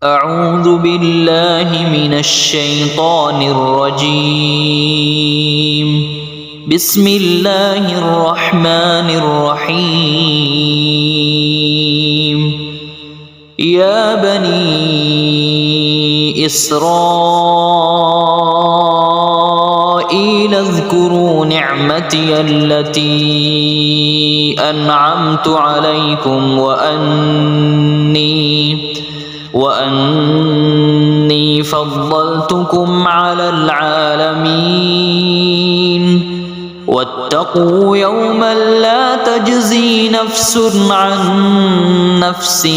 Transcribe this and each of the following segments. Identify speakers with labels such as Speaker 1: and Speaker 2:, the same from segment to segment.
Speaker 1: أعوذ بالله من الشيطان الرجيم. بسم الله الرحمن الرحيم. يا بني إسرائيل اذكروا نعمتي التي أنعمت عليكم وأني فضلتكم على العالمين. واتقوا يوما لا تجزي نفس عن نفس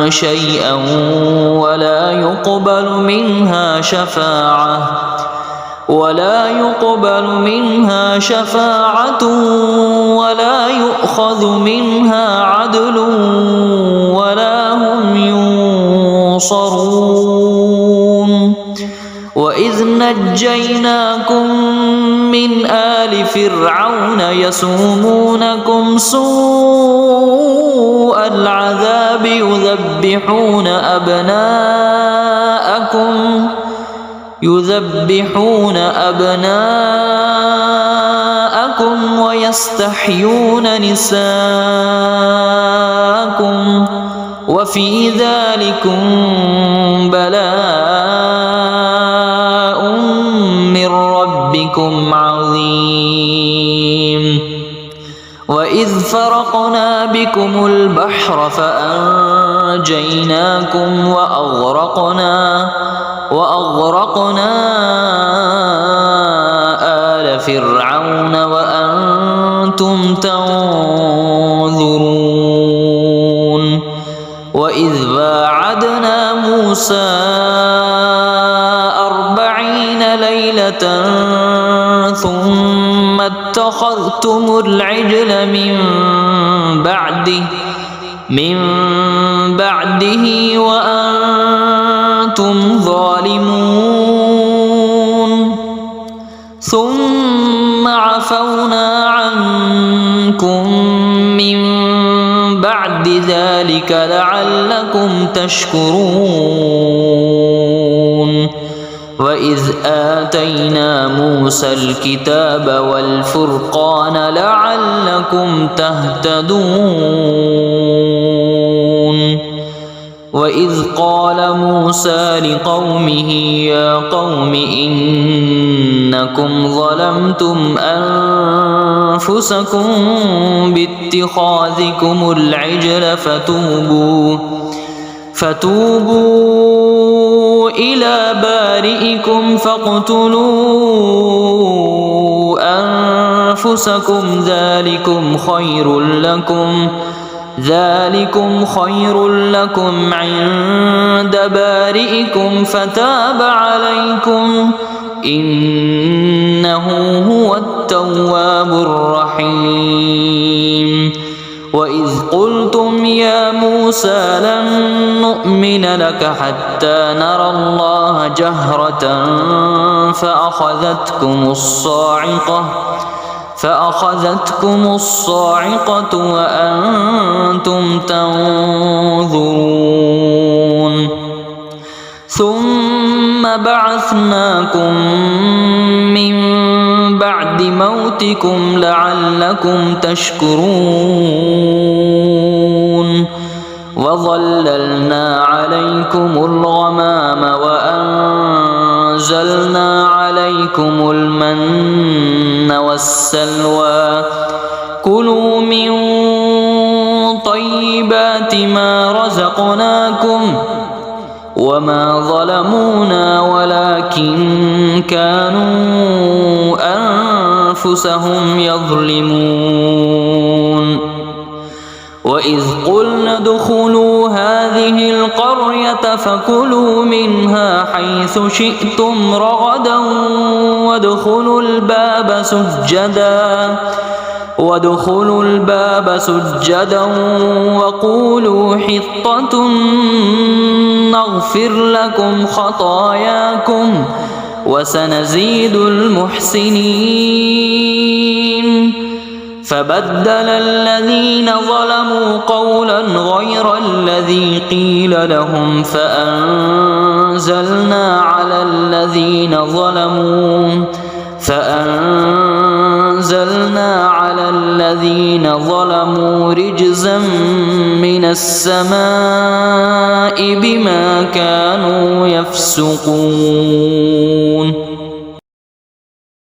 Speaker 1: شيئا ولا يقبل منها شفاعة ولا يؤخذ منها عدل ولا هم ينصرون. وإذ نجيناكم من آل فرعون يسومونكم سوء العذاب يذبحون أبناءكم ويستحيون نساءكم وفي ذلكم بلاء من ربكم عظيم. وإذ فرقنا بكم البحر فأنجيناكم وأغرقنا آل فرعون وأنتم تنظرون. وإذ واعدنا موسى 40 ليلة ثم اتخذتم العجل من بعده وأنتم ظالمون. ثم عفونا عنكم من بعد ذلك لعلكم تشكرون. وإذ آتينا موسى الكتاب والفرقان لعلكم تهتدون. وإذ قال موسى لقومه يا قوم إنكم ظلمتم أنفسكم باتخاذكم العجل فتوبوا إلى بارئكم فاقتلوا أنفسكم ذلكم خير لكم عند بارئكم فتاب عليكم إنه هو التواب الرحيم. وإذ قلتم يا موسى لن نؤمن لك حتى نرى الله جهرة فأخذتكم الصاعقة وأنتم تنظرون. ثم بعثناكم من بعد موتكم لعلكم تشكرون. وظللنا عليكم الغمام وأنزلنا عليكم المن والسلوى كلوا من طيبات ما رزقناكم وما ظلمونا ولكن كانوا أنفسهم يظلمون. وإذ قلنا ادخلوا هذه القرية فكلوا منها حيث شئتم رغدا وادخلوا الباب سجدا وقولوا حطة نغفر لكم خطاياكم وسنزيد المحسنين. فبدل الذينظلموا قولا غير الذي قيل لهم فأنزلنا على الذين ظلموا رجزا من السماء بما كانوا يفسقون